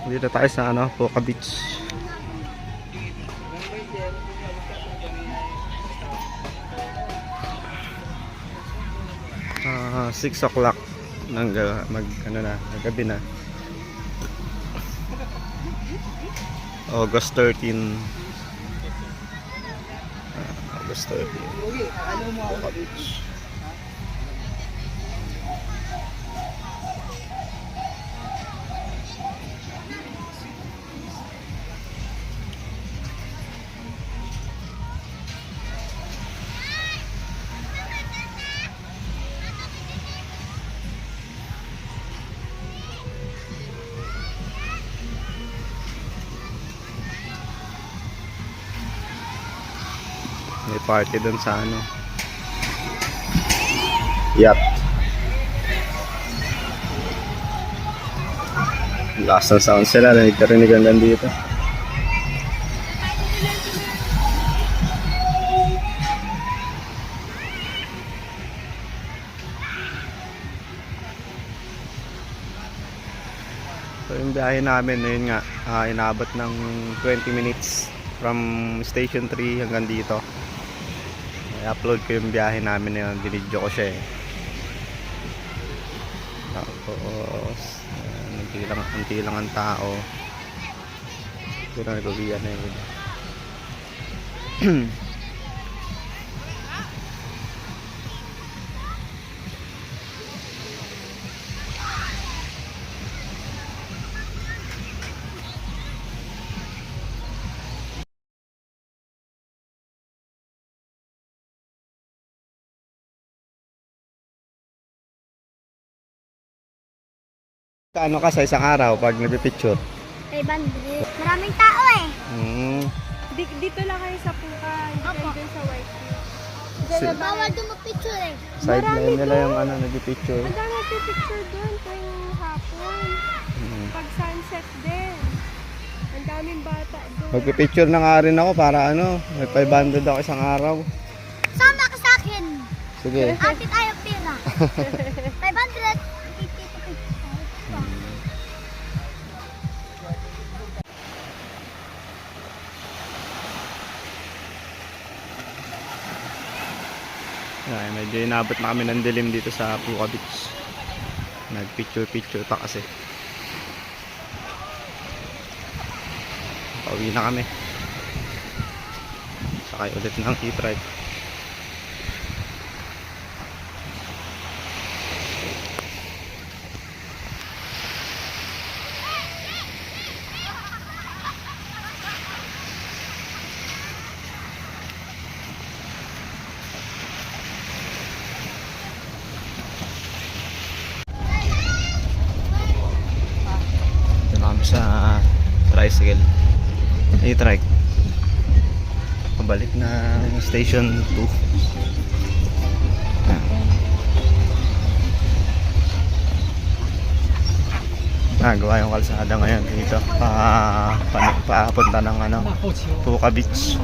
Dito tayo sa ano, Puka Beach. 6 o'clock ng gabi na. August 13. August 13. Puka Beach. May party dun sa ano, yacht. Lakas ng sound sila, narinig hanggang dito. So yung biyahe namin, yun nga, inabot ng 20 minutes from station 3 hanggang dito. I-upload ko yung biyahe namin na yun, binidyo ko siya eh. Tapos unti lang ang tao, pero nagbabiyan na yun. Ano ka sa isang araw pag nagpipicture? 500. Maraming tao eh. Dito lang kayo sa Puka, hindi kayo sa White Beach. Bawal dumapicture eh. Sideline nila yung ano, nagpipicture. Ang dami nagpipicture doon tuwing hapon. Pag sunset din. Ang daming bata doon. Magpipicture na nga rin ako para ano, may 500 ako isang araw. Sama ka sa akin. Sige. Ate tayo pila. 500. Ay, medyo inabot na kami ng dilim dito sa Puka Beach. Nagpicture pa kasi. Pauwi na kami. Sakay ulit ng e-trike. Sa tricycle, e-trike, pabalik na station 2. Gawa yung kalsada ngayon dito papunta ng ano, Puka Beach.